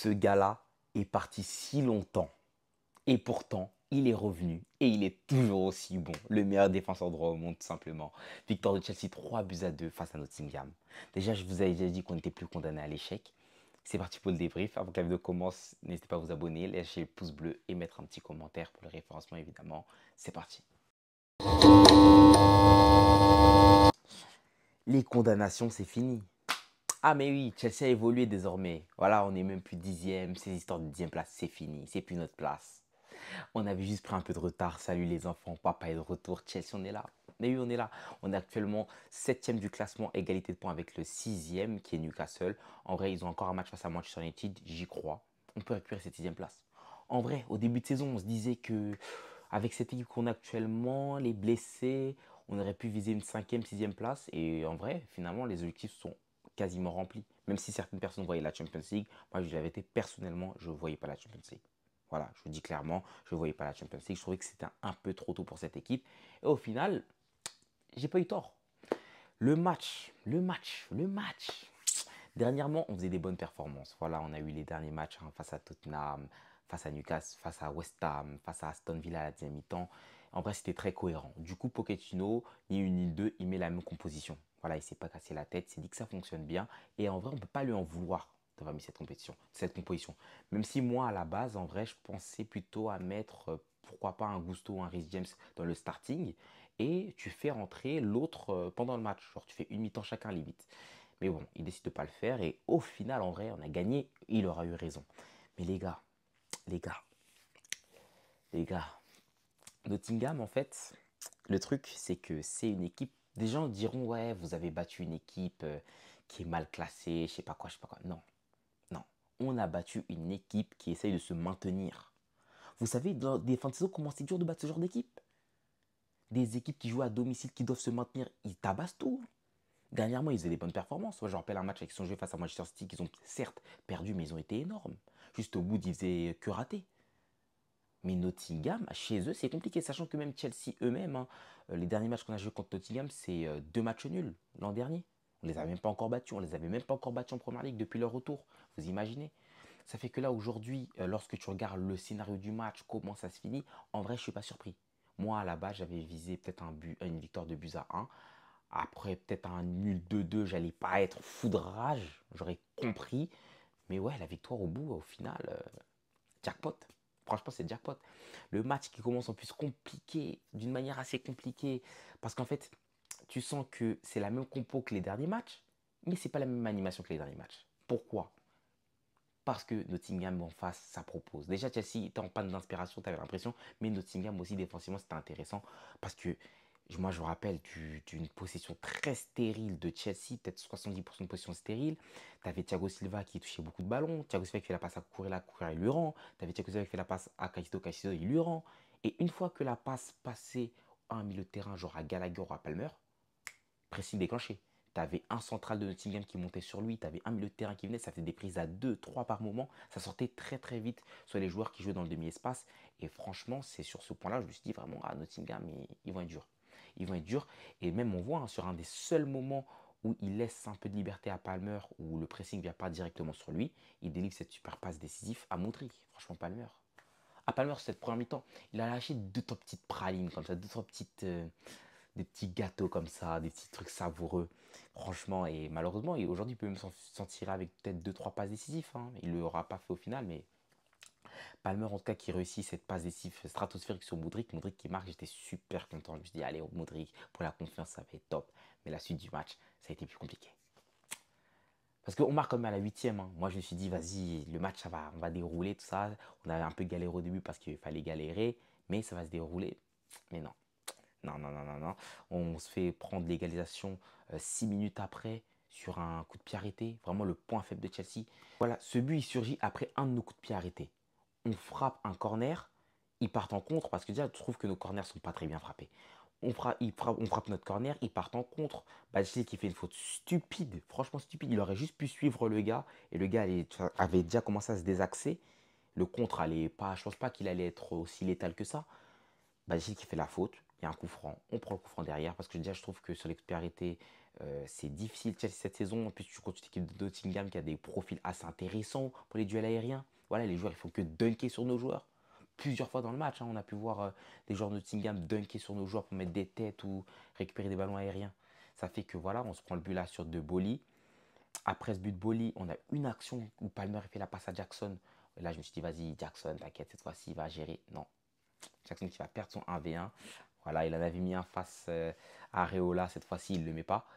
Ce gars-là est parti si longtemps et pourtant il est revenu et il est toujours aussi bon. Le meilleur défenseur droit au monde tout simplement. Victoire de Chelsea 3-2 face à Nottingham. Déjà je vous avais déjà dit qu'on n'était plus condamné à l'échec. C'est parti pour le débrief. Avant que la vidéo commence, n'hésitez pas à vous abonner, lâcher le pouce bleu et mettre un petit commentaire pour le référencement évidemment. C'est parti. Les condamnations c'est fini. Ah mais oui, Chelsea a évolué désormais. Voilà, on n'est même plus 10e. Ces histoires de 10e place, c'est fini. C'est plus notre place. On avait juste pris un peu de retard. Salut les enfants, papa est de retour. Chelsea, on est là. Mais oui, on est là. On est actuellement 7e du classement, égalité de points avec le 6e qui est Newcastle. En vrai, ils ont encore un match face à Manchester United, j'y crois. On peut récupérer cette 6e place. En vrai, au début de saison, on se disait que avec cette équipe qu'on a actuellement, les blessés, on aurait pu viser une 5e, 6e place. Et en vrai, finalement, les objectifs sont quasiment remplis. Même si certaines personnes voyaient la Champions League, moi, je l'avais été personnellement, je ne voyais pas la Champions League. Voilà, je vous dis clairement, je ne voyais pas la Champions League. Je trouvais que c'était un peu trop tôt pour cette équipe. Et au final, j'ai pas eu tort. Le match. Dernièrement, on faisait des bonnes performances. Voilà, on a eu les derniers matchs face à Tottenham, face à Newcastle, face à West Ham, face à Aston Villa à la deuxième mi-temps. En vrai, c'était très cohérent. Du coup, Pochettino, ni une ni deux, il met la même composition. Voilà, il ne s'est pas cassé la tête, il s'est dit que ça fonctionne bien. Et en vrai, on ne peut pas lui en vouloir d'avoir mis cette composition. Même si moi, à la base, en vrai, je pensais plutôt à mettre, pourquoi pas, un Gusto ou un Reece James dans le starting. Et tu fais rentrer l'autre pendant le match. Genre, tu fais une mi-temps chacun limite. Mais bon, il décide de ne pas le faire. Et au final, en vrai, on a gagné. Il aura eu raison. Mais les gars, les gars, Nottingham, en fait, le truc, c'est que c'est une équipe. Des gens diront, ouais, vous avez battu une équipe qui est mal classée, je sais pas quoi, je sais pas quoi. Non, non. On a battu une équipe qui essaye de se maintenir. Vous savez, dans des fins de saison, comment c'est dur de battre ce genre d'équipe? Des équipes qui jouent à domicile, qui doivent se maintenir, ils tabassent tout. Dernièrement, ils faisaient des bonnes performances. Moi, je rappelle un match avec son jeu face à Manchester City qu'ils ont certes perdu, mais ils ont été énormes. Juste au bout, ils faisaient que rater. Mais Nottingham, chez eux, c'est compliqué, sachant que même Chelsea eux-mêmes, hein, les derniers matchs qu'on a joués contre Nottingham, c'est 2 matchs nuls l'an dernier. On les avait même pas encore battus, on les avait même pas encore battus en Première Ligue depuis leur retour. Vous imaginez? Ça fait que là, aujourd'hui, lorsque tu regardes le scénario du match, comment ça se finit, en vrai, je suis pas surpris. Moi, à la base, j'avais visé peut-être une victoire de buts à 1. Après, peut-être un nul 2-2, j'allais pas être fou de rage, j'aurais compris. Mais ouais, la victoire au bout, au final, jackpot. Franchement, c'est jackpot. Le match qui commence en plus compliqué, d'une manière assez compliquée, parce qu'en fait, tu sens que c'est la même compo que les derniers matchs, mais c'est pas la même animation que les derniers matchs. Pourquoi? Parce que Nottingham en face, ça propose. Déjà, Chelsea était en panne d'inspiration, tu avais l'impression, mais Nottingham aussi défensivement, c'était intéressant parce que moi, je me rappelle d'une possession très stérile de Chelsea, peut-être 70% de possession stérile. Tu avais Thiago Silva qui touchait beaucoup de ballons. Thiago Silva qui fait la passe à Cucurella, Cucurella, il lui rend. Tu avais Thiago Silva qui fait la passe à Caicedo, Caicedo, il lui rend. Et une fois que la passe passait à un milieu de terrain, genre à Gallagher ou à Palmer, pressing déclenché. Tu avais un central de Nottingham qui montait sur lui, tu avais un milieu de terrain qui venait, ça faisait des prises à 2, 3 par moment, ça sortait très très vite sur les joueurs qui jouaient dans le demi-espace. Et franchement, c'est sur ce point-là, je me suis dit vraiment, à Nottingham, ils vont être durs. Ils vont être durs. Et même on voit hein, sur un des seuls moments où il laisse un peu de liberté à Palmer, où le pressing ne vient pas directement sur lui, il délivre cette super passe décisive à Modric. Franchement, Palmer. À Palmer, cette première mi-temps, il a lâché 2 trois petites pralines comme ça, 2 trois petites des petits gâteaux comme ça, des petits trucs savoureux. Franchement, et malheureusement, aujourd'hui, il peut même s'en tirer avec peut-être 2 trois passes décisives, hein. Il ne l'aura pas fait au final, mais Palmer, en tout cas, qui réussit cette passe décisive stratosphérique sur Modric. Modric qui marque, j'étais super content. Je me suis dit, allez, Modric, pour la confiance, ça va être top. Mais la suite du match, ça a été plus compliqué. Parce qu'on marque quand même à la 8e, hein. Moi, je me suis dit, vas-y, le match, ça va, on va dérouler, tout ça. On avait un peu galéré au début parce qu'il fallait galérer, mais ça va se dérouler. Mais non. Non, non, non, non, non. On se fait prendre l'égalisation 6 minutes après sur un coup de pied arrêté. Vraiment le point faible de Chelsea. Voilà, ce but, il surgit après un de nos coups de pied arrêtés. On frappe un corner, ils partent en contre parce que déjà, je trouve que nos corners sont pas très bien frappés. On frappe notre corner, ils partent en contre. Bajcetic qui fait une faute stupide, franchement stupide. Il aurait juste pu suivre le gars et le gars avait déjà commencé à se désaxer. Le contre allait pas, je pense pas qu'il allait être aussi létal que ça. Bajcetic qui fait la faute, il y a un coup franc, on prend le coup franc derrière parce que déjà je trouve que sur l'expérimenté, C'est difficile Chelsea cette saison. En plus, tu contre une équipe de Nottingham qui a des profils assez intéressants pour les duels aériens. Voilà, les joueurs, il faut que dunker sur nos joueurs. Plusieurs fois dans le match, hein, on a pu voir des joueurs de Nottingham dunker sur nos joueurs pour mettre des têtes ou récupérer des ballons aériens. Ça fait que voilà, on se prend le but là sur De Boli. Après ce but de Boli, on a une action où Palmer fait la passe à Jackson. Et là, je me suis dit, vas-y, Jackson, t'inquiète, cette fois-ci, il va gérer. Non, Jackson qui va perdre son 1v1. Voilà, il en avait mis un face à Areola. Cette fois-ci, il ne le met pas.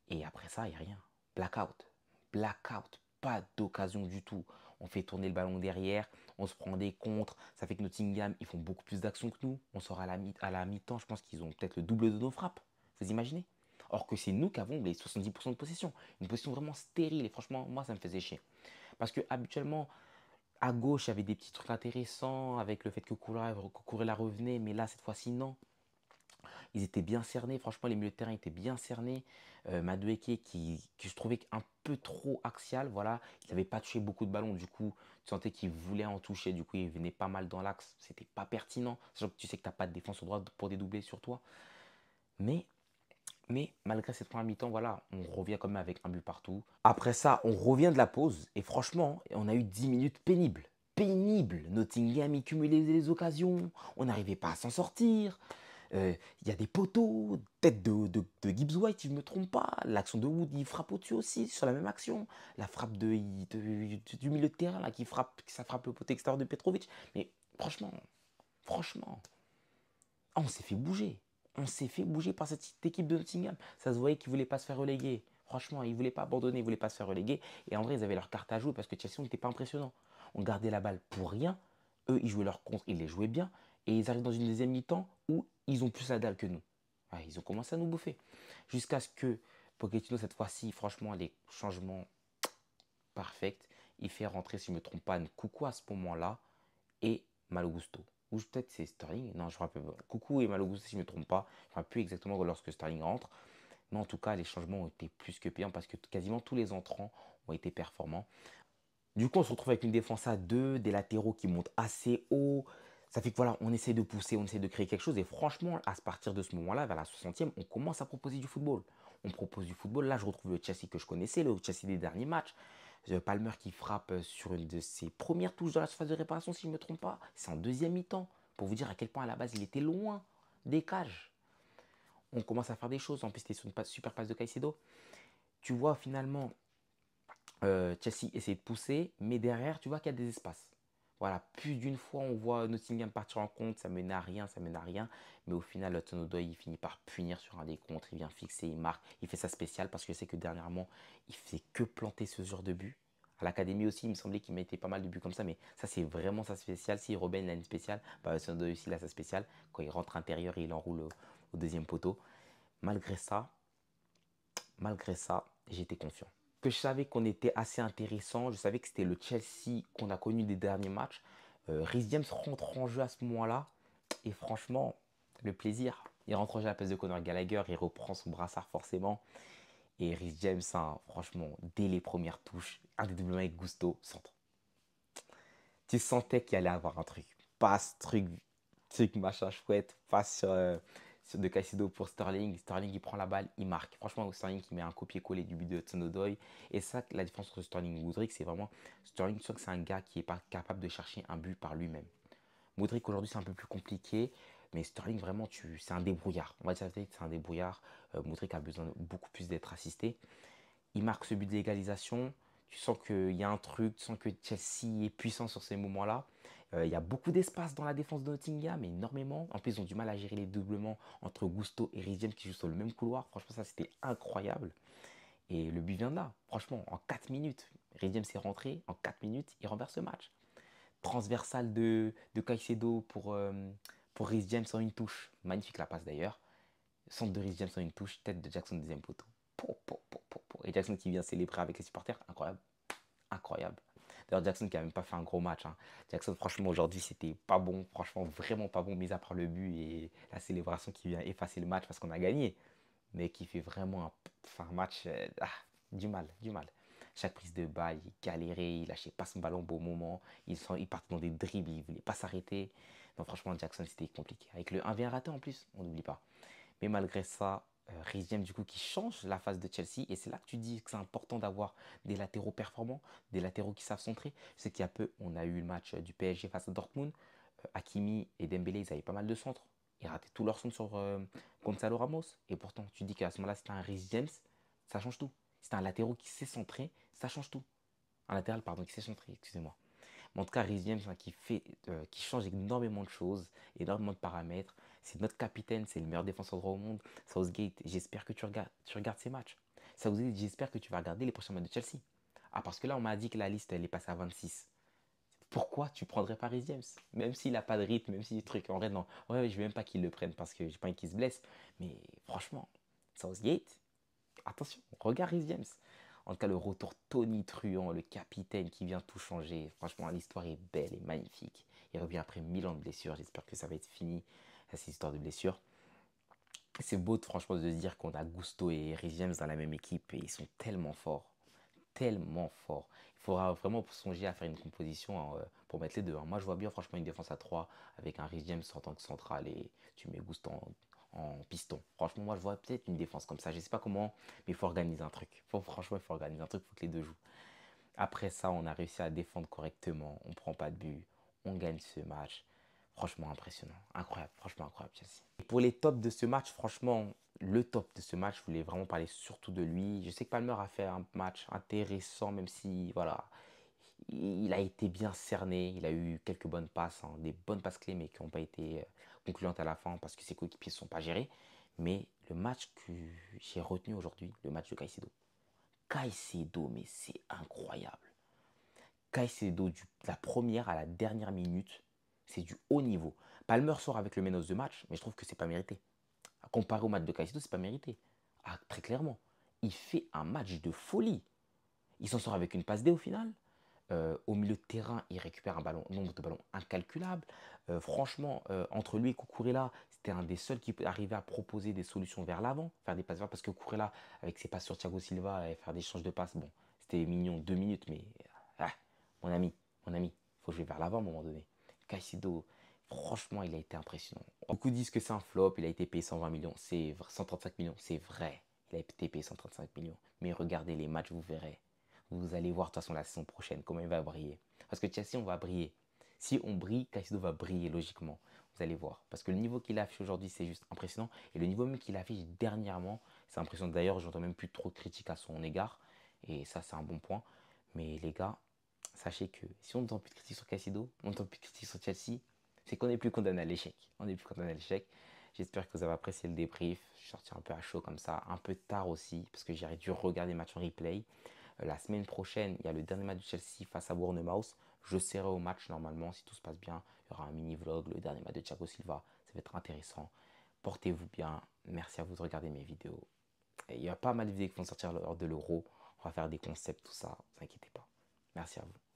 Et après ça, il n'y a rien. Blackout. Blackout. Pas d'occasion du tout. On fait tourner le ballon derrière. On se prend des contres. Ça fait que Nottingham, ils font beaucoup plus d'actions que nous. On sort à la mi-temps. Je pense qu'ils ont peut-être le double de nos frappes. Vous imaginez? Or que c'est nous qui avons les 70% de possession. Une possession vraiment stérile. Et franchement, moi, ça me faisait chier. Parce que habituellement, à gauche, il y avait des petits trucs intéressants avec le fait que Kourela revenait. Mais là, cette fois-ci, non. Ils étaient bien cernés. Franchement, les milieux de terrain étaient bien cernés. Madueke qui je trouvais un peu trop axial. Voilà. Il n'avait pas touché beaucoup de ballons. Du coup, tu sentais qu'il voulait en toucher. Du coup, il venait pas mal dans l'axe. C'était pas pertinent. Sachant que tu sais que tu n'as pas de défense au droit pour dédoubler sur toi. Mais, mais malgré cette première mi-temps, voilà, on revient quand même avec un but partout. Après ça, on revient de la pause. Et franchement, on a eu 10 minutes pénibles. Pénibles. Nottingham, il cumulait les occasions. On n'arrivait pas à s'en sortir. Il y a des poteaux, tête de Gibbs White, si je ne me trompe pas. L'action de Wood, il frappe au-dessus aussi, sur la même action. La frappe du milieu de terrain, là, ça frappe le poteau extérieur de Petrovic. Mais franchement, on s'est fait bouger. On s'est fait bouger par cette équipe de Nottingham. Ça se voyait qu'ils ne voulaient pas se faire reléguer. Franchement, ils ne voulaient pas abandonner, ils ne voulaient pas se faire reléguer. Et en vrai, ils avaient leur carte à jouer parce que Chelsea n'était pas impressionnant. On gardait la balle pour rien. Eux, ils jouaient leur contre, ils les jouaient bien. Et ils arrivent dans une deuxième mi-temps où ils ont plus la dalle que nous. Ouais, ils ont commencé à nous bouffer. Jusqu'à ce que Pochettino, cette fois-ci, franchement, les changements parfaits. Il fait rentrer, si je ne me trompe pas, Coucou à ce moment-là et Malo Gusto. Ou peut-être c'est Sterling. Non, je ne me rappelle pas. Coucou et Malo Gusto, si je ne me trompe pas. Je ne me rappelle plus exactement lorsque Sterling rentre. Mais en tout cas, les changements ont été plus que payants parce que quasiment tous les entrants ont été performants. Du coup, on se retrouve avec une défense à deux, des latéraux qui montent assez haut. Ça fait que voilà, on essaie de pousser, on essaie de créer quelque chose. Et franchement, à partir de ce moment-là, vers la 60e, on commence à proposer du football. On propose du football. Là, je retrouve le Chelsea que je connaissais, le Chelsea des derniers matchs. Palmer qui frappe sur une de ses premières touches dans la surface de réparation, si je ne me trompe pas. C'est en deuxième mi-temps. Pour vous dire à quel point à la base, il était loin des cages. On commence à faire des choses. En plus, c'était sur une super passe de Caicedo. Tu vois finalement Chelsea essaie de pousser, mais derrière, tu vois qu'il y a des espaces. Voilà, plus d'une fois, on voit Nottingham partir en contre, ça mène à rien, ça mène à rien. Mais au final, Hudson Odoi, il finit par punir sur un des contres, il vient fixer, il marque. Il fait ça spécial parce que je sais que dernièrement, il fait que planter ce genre de but. À l'académie aussi, il me semblait qu'il mettait pas mal de buts comme ça, mais ça, c'est vraiment sa spéciale. Si Robben a une spéciale, bah, Hudson Odoi aussi, il a sa spéciale. Quand il rentre intérieur, il enroule au deuxième poteau. Malgré ça, j'étais confiant. Que je savais qu'on était assez intéressant, je savais que c'était le Chelsea qu'on a connu des derniers matchs. Reece James rentre en jeu à ce moment-là. Et franchement, le plaisir. Il rentre en jeu à la place de Conor Gallagher, il reprend son brassard forcément. Et Reece James, hein, franchement, dès les premières touches, un dédoublement avec Gusto, centre. Tu sentais qu'il allait avoir un truc. Passe, truc machin chouette, passe sur de Caicedo pour Sterling. Sterling, il prend la balle, il marque. Franchement, Sterling qui met un copier-coller du but de Hudson Odoi. Et ça, la différence entre Sterling et Mudryk, c'est vraiment Sterling, tu sens que c'est un gars qui n'est pas capable de chercher un but par lui-même. Mudryk, aujourd'hui, c'est un peu plus compliqué. Mais Sterling, vraiment, c'est un débrouillard. On va dire que c'est un débrouillard. Mudryk a besoin beaucoup plus d'être assisté. Il marque ce but d'égalisation. Tu sens qu'il y a un truc, tu sens que Chelsea est puissant sur ces moments-là. Il y a beaucoup d'espace dans la défense de Nottingham, énormément. En plus, ils ont du mal à gérer les doublements entre Gusto et Reece James qui jouent sur le même couloir. Franchement, ça, c'était incroyable. Et le but vient de là. Franchement, en 4 minutes, Reece James est rentré. En 4 minutes, il renverse le match. Transversal de Caicedo pour Reece James en une touche. Magnifique la passe d'ailleurs. Centre de Reece James en une touche. Tête de Jackson, deuxième poteau. Et Jackson qui vient célébrer avec les supporters, incroyable. Incroyable. D'ailleurs, Jackson qui n'a même pas fait un gros match. Hein. Jackson, franchement, aujourd'hui, c'était pas bon. Franchement, vraiment pas bon, mis à part le but et la célébration qui vient effacer le match parce qu'on a gagné. Mais qui fait vraiment un match du mal, du mal. Chaque prise de balle, il galérait, il lâchait pas son ballon au bon moment. Il partait dans des dribbles, il ne voulait pas s'arrêter. Donc franchement, Jackson, c'était compliqué. Avec le 1v1 raté en plus, on n'oublie pas. Mais malgré ça, Reece James du coup qui change la phase de Chelsea et c'est là que tu dis que c'est important d'avoir des latéraux performants, des latéraux qui savent centrer. Je sais qu'il y a peu, on a eu le match du PSG face à Dortmund. Hakimi et Dembélé, ils avaient pas mal de centres. Ils rataient tous leurs centres sur Gonzalo Ramos. Et pourtant, tu dis qu'à ce moment-là, c'était un Reece James, ça change tout. C'est un latéraux qui sait centrer, ça change tout. Un latéral, pardon, qui sait centrer, excusez-moi. Mais en tout cas, Reece James hein, qui change énormément de choses, énormément de paramètres. C'est notre capitaine, c'est le meilleur défenseur droit au monde. Southgate, j'espère que tu regardes ces matchs. Southgate, j'espère que tu vas regarder les prochains matchs de Chelsea. Ah, parce que là, on m'a dit que la liste, elle est passée à 26. Pourquoi tu prendrais pas Reece James? Même s'il n'a pas de rythme, même s'il y a des trucs. En vrai, non. Ouais, je veux même pas qu'il le prenne parce que j'ai pas envie qu'il se blesse. Mais franchement, Southgate, attention, regarde Reece James. En tout cas, le retour Tony Truant, le capitaine qui vient tout changer. Franchement, l'histoire est belle et magnifique. Il revient après 1000 ans de blessures. J'espère que ça va être fini, cette histoire de blessures. C'est beau, franchement, de se dire qu'on a Gusto et Reece James dans la même équipe et ils sont tellement forts. Tellement forts. Il faudra vraiment songer à faire une composition hein, pour mettre les deux. Hein. Moi, je vois bien, franchement, une défense à 3 avec un Reece James en tant que central et tu mets Gusto en piston. Franchement, moi, je vois peut-être une défense comme ça. Je sais pas comment, mais il faut organiser un truc. Franchement, il faut organiser un truc. Il faut que les deux jouent. Après ça, on a réussi à défendre correctement. On prend pas de but. On gagne ce match. Franchement, impressionnant. Incroyable. Franchement, incroyable, Chelsea. Et pour les tops de ce match, franchement, le top de ce match, je voulais vraiment parler surtout de lui. Je sais que Palmer a fait un match intéressant, même si, voilà, il a été bien cerné. Il a eu quelques bonnes passes, hein, des bonnes passes clés, mais qui n'ont pas été concluantes à la fin parce que ses coéquipiers ne sont pas gérés. Mais le match que j'ai retenu aujourd'hui, le match de Caicedo. Caicedo, mais c'est incroyable. Caicedo, de la première à la dernière minute, c'est du haut niveau. Palmer sort avec le menos de match, mais je trouve que c'est pas mérité. Comparé au match de Caicedo, c'est pas mérité. Ah, très clairement. Il fait un match de folie. Il s'en sort avec une passe D au final. Au milieu de terrain, il récupère un nombre de ballons incalculable. Franchement, entre lui et Cucurella, c'était un des seuls qui arrivait à proposer des solutions vers l'avant, faire des passes vers parce que Cucurella, avec ses passes sur Thiago Silva et faire des échanges de passes, bon, c'était mignon 2 minutes, mais ah, mon ami, il faut jouer vers l'avant à un moment donné. Caicedo, franchement, il a été impressionnant. Beaucoup disent que c'est un flop, il a été payé 120 millions, c'est 135 millions, c'est vrai. Il a été payé 135 millions. Mais regardez les matchs, vous verrez. Vous allez voir de toute façon la saison prochaine comment il va briller. Parce que Chelsea, on va briller. Si on brille, Caicedo va briller logiquement. Vous allez voir. Parce que le niveau qu'il affiche aujourd'hui, c'est juste impressionnant. Et le niveau même qu'il affiche dernièrement, c'est impressionnant. D'ailleurs, j'entends même plus trop de critiques à son égard. Et ça, c'est un bon point. Mais les gars, sachez que si on n'entend plus de critiques sur Caicedo, on n'entend plus de critiques sur Chelsea, c'est qu'on n'est plus condamné à l'échec. On n'est plus condamné à l'échec. J'espère que vous avez apprécié le débrief. Je suis sorti un peu à chaud comme ça, un peu tard aussi, parce que j'ai dû regarder le match en replay. La semaine prochaine, il y a le dernier match de Chelsea face à Bournemouth. Je serai au match normalement, si tout se passe bien. Il y aura un mini vlog, le dernier match de Thiago Silva. Ça va être intéressant. Portez-vous bien. Merci à vous de regarder mes vidéos. Et il y a pas mal de vidéos qui vont sortir lors de l'Euro. On va faire des concepts, tout ça. Ne vous inquiétez pas. Merci à vous.